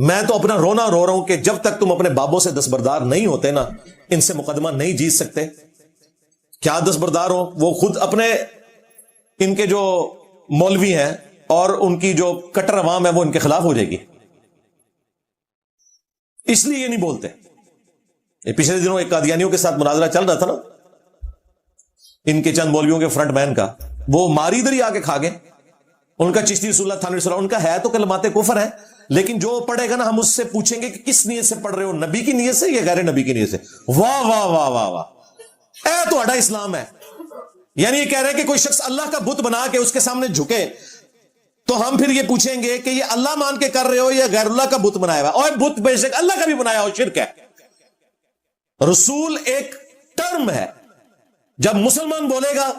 میں تو اپنا رونا رو رہا ہوں کہ جب تک تم اپنے بابوں سے دستبردار نہیں ہوتے نا، ان سے مقدمہ نہیں جیت سکتے. کیا دستبردار ہو؟ وہ خود اپنے ان کے جو مولوی ہیں اور ان کی جو کٹر عوام ہے وہ ان کے خلاف ہو جائے گی، اس لیے یہ نہیں بولتے. یہ پچھلے دنوں ایک قادیانیوں کے ساتھ مناظرہ چل رہا تھا نا، ان کے چند مولویوں کے فرنٹ مین کا، وہ ماری ادھر ہی آ کے کھا گئے. ان کا چشتی رسول اللہ تھانوی رسول اللہ، ان کا ہے تو کلمات کفر ہے، لیکن جو پڑھے گا نا ہم اس سے پوچھیں گے کہ کس نیت سے پڑھ رہے ہو، نبی کی نیت سے یا غیر نبی کی نیت سے؟ واہ واہ واہ واہ واہ، اے تو اڈا اسلام ہے. یعنی یہ کہہ رہے ہیں کہ کوئی شخص اللہ کا بت بنا کے اس کے سامنے جھکے تو ہم پھر یہ پوچھیں گے کہ یہ اللہ مان کے کر رہے ہو یا غیر اللہ کا بت بنایا ہوا؟ اور بت بے شک اللہ کا بھی بنایا ہو، شرک ہے. رسول ایک ٹرم ہے، جب مسلمان بولے گا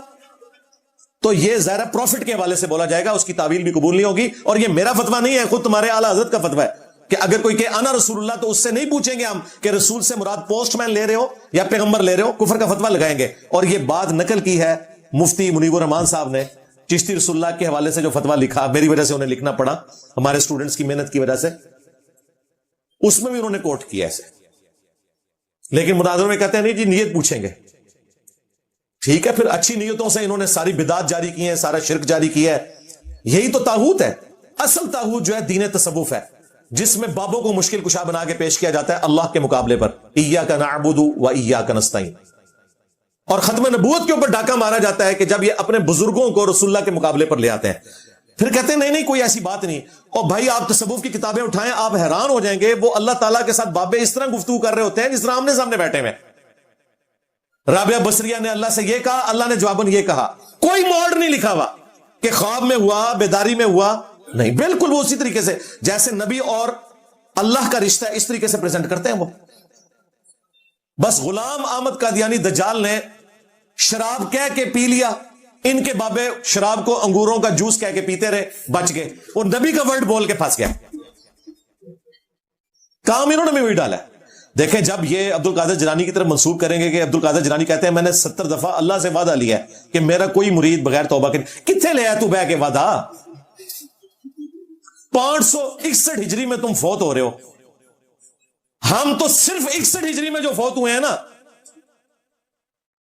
تو یہ ظاہر پروفٹ کے حوالے سے بولا جائے گا، اس کی تعویل بھی قبول نہیں ہوگی. اور یہ میرا فتویٰ نہیں ہے، خود تمہارے اعلیٰ حضرت کا فتویٰ ہے کہ اگر کوئی کہ انا رسول اللہ تو اس سے نہیں پوچھیں گے ہم کہ رسول سے مراد پوسٹ مین لے رہے ہو یا پیغمبر لے رہے ہو، کفر کا فتویٰ لگائیں گے. اور یہ بات نقل کی ہے مفتی منیب الرحمان صاحب نے چشتی رسول اللہ کے حوالے سے جو فتویٰ لکھا، میری وجہ سے انہیں لکھنا پڑا، ہمارے اسٹوڈنٹس کی محنت کی وجہ سے، اس میں بھی انہوں نے کوٹ کیا ایسے. لیکن مناظروں میں کہتے ہیں نہیں جی نیت پوچھیں گے. ٹھیک ہے، پھر اچھی نیتوں سے انہوں نے ساری بدعات جاری کی ہیں، سارا شرک جاری کیا ہے. یہی تو طاغوت ہے. اصل طاغوت جو ہے دین تصوف ہے، جس میں بابوں کو مشکل کشا بنا کے پیش کیا جاتا ہے اللہ کے مقابلے پر، ایاک نعبد و ایاک نستعین. اور ختم نبوت کے اوپر ڈاکہ مارا جاتا ہے کہ جب یہ اپنے بزرگوں کو رسول اللہ کے مقابلے پر لے آتے ہیں، پھر کہتے ہیں نہیں نہیں کوئی ایسی بات نہیں. اور بھائی آپ تصوف کی کتابیں اٹھائیں، آپ حیران ہو جائیں گے، وہ اللہ تعالیٰ کے ساتھ بابے اس طرح گفتگو کر رہے ہوتے ہیں جس طرح آمنے سامنے بیٹھے ہوئے. رابعہ بصریہ نے اللہ سے یہ کہا، اللہ نے جواباً یہ کہا. کوئی موڈ نہیں لکھا ہوا کہ خواب میں ہوا، بیداری میں ہوا، نہیں، بالکل وہ اسی طریقے سے جیسے نبی اور اللہ کا رشتہ ہے اس طریقے سے پریزنٹ کرتے ہیں وہ. بس غلام احمد قادیانی دجال نے شراب کہہ کے پی لیا، ان کے بابے شراب کو انگوروں کا جوس کہہ کے پیتے رہے، بچ گئے. اور نبی کا ورڈ بول کے پھنس گیا. کام انہوں نے بھی وہی ڈالا ہے. دیکھیں جب یہ عبد القادر جیلانی کی طرف منسوب کریں گے کہ عبد القادر جیلانی کہتے ہیں میں نے 70 دفعہ اللہ سے وعدہ لیا ہے کہ میرا کوئی مرید بغیر توبہ کے، کتنے لے آیا تو بہ کے وعدہ؟ 561 ہجری میں تم فوت ہو رہے ہو، ہم تو صرف 61 ہجری میں جو فوت ہوئے ہیں نا،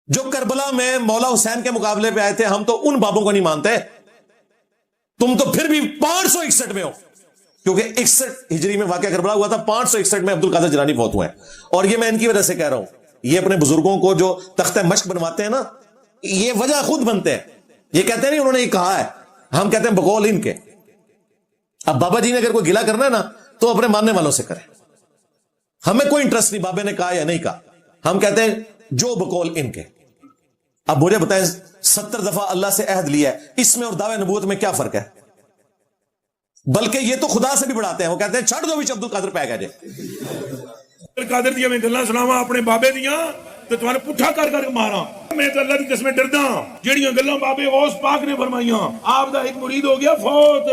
جو کربلا میں مولا حسین کے مقابلے پہ آئے تھے، ہم تو ان بابوں کو نہیں مانتے. تم تو پھر بھی 561 میں ہو، کیونکہ 61 ہجری میں واقعہ کربلا ہوا تھا، 561 میں عبد القادر جیلانی فوت ہوئے ہیں. اور یہ میں ان کی وجہ سے کہہ رہا ہوں، یہ اپنے بزرگوں کو جو تختہ مشق بنواتے ہیں نا، یہ وجہ خود بنتے ہیں. یہ کہتے ہیں نہیں انہوں نے یہ کہا ہے، ہم کہتے ہیں بقول ان کے. اب بابا جی نے اگر کوئی گلا کرنا ہے نا تو اپنے ماننے والوں سے کریں، ہمیں کوئی انٹرسٹ نہیں بابے نے کہا یا نہیں کہا، ہم کہتے ہیں جو بقول ان کے. اب مجھے بتائیں 70 دفعہ اللہ سے عہد لیا ہے، اس میں اور دعوے نبوت میں کیا فرق ہے؟ بلکہ یہ تو خدا سے بھی بڑھاتے ہیں، وہ کہتے ہیں چھڑ دو بھی عبد القادر پہ گئے جے قادر دیا میں گلاں سناواں اپنے بابے دیاں تے تمہارے پٹھا کر کر ماراں. میں تے اللہ دی قسم ڈردا ہاں جڑیاں گلاں بابے غوث پاک نے فرمائیاں. آپ دا ایک مرید ہو گیا فوت،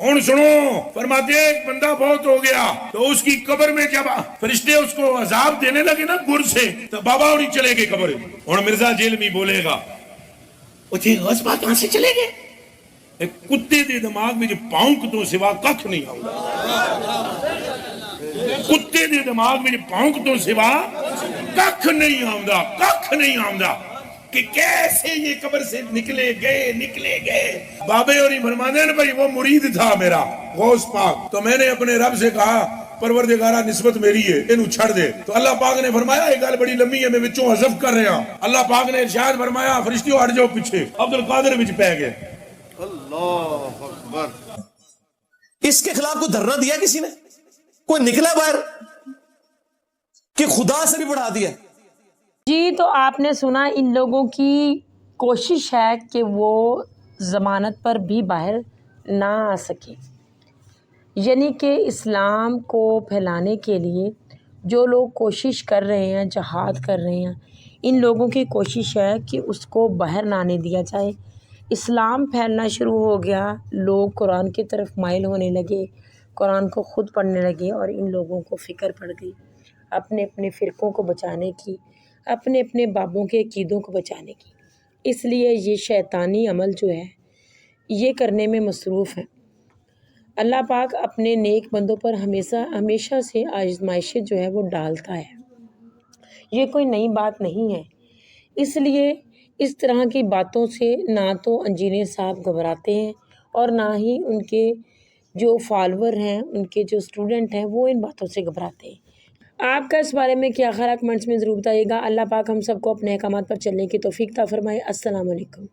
ہن سنو، فرماتے ایک بندہ فوت ہو گیا تو اس کی قبر میں جب فرشتے اس کو عذاب دینے لگے نا گر سے، تو بابا نہیں چلے گئے قبر. ہن مرزا جیلمی بولے گا او جی غوث پاک کہاں سے چلے گئے؟ ایک کتے دے دماغ میں جو پاؤنک تو سوا ککھ نہیں آؤں، کتے دے دماغ میں جو پاؤنک تو سوا ککھ نہیں آؤں، ککھ نہیں آؤں کہ کیسے یہ قبر سے نکلے گئے. بابے اور فرماتے ہیں بھائی وہ مرید تھا میرا غوث پاک، تو میں نے اپنے رب سے کہا پروردگارہ نسبت میری ہے انہوں چھڑ دے. تو اللہ پاک نے فرمایا یہ گل بڑی لمبی ہے میں وچوں حذف کر رہا. اللہ پاک نے ارشاد فرمایا فرشتیوں ہٹ جاؤ پیچھے، عبد القادر وچ پہ گئے. اللہ اکبر. اس کے خلاف کوئی دھرنا دیا کسی نے؟ کوئی نکلا باہر کہ خدا سے بھی بڑھا دیا؟ جی تو آپ نے سنا ان لوگوں کی کوشش ہے کہ وہ ضمانت پر بھی باہر نہ آ سکے، یعنی کہ اسلام کو پھیلانے کے لیے جو لوگ کوشش کر رہے ہیں، جہاد کر رہے ہیں، ان لوگوں کی کوشش ہے کہ اس کو باہر نہ آنے دیا جائے. اسلام پھیلنا شروع ہو گیا، لوگ قرآن کی طرف مائل ہونے لگے، قرآن کو خود پڑھنے لگے، اور ان لوگوں کو فکر پڑ گئی اپنے اپنے فرقوں کو بچانے کی، اپنے اپنے بابوں کے عقیدوں کو بچانے کی. اس لیے یہ شیطانی عمل جو ہے یہ کرنے میں مصروف ہیں. اللہ پاک اپنے نیک بندوں پر ہمیشہ سے آزمائشیں جو ہے وہ ڈالتا ہے، یہ کوئی نئی بات نہیں ہے۔ اس لیے اس طرح کی باتوں سے نہ تو انجینئر صاحب گھبراتے ہیں اور نہ ہی ان کے جو فالوور ہیں، ان کے جو اسٹوڈنٹ ہیں، وہ ان باتوں سے گھبراتے ہیں۔ آپ کا اس بارے میں کیا خیال ہے؟ کمنٹس میں ضرور بتائیے گا۔ اللہ پاک ہم سب کو اپنے احکامات پر چلنے کی توفیق عطا فرمائے۔ السلام علیکم۔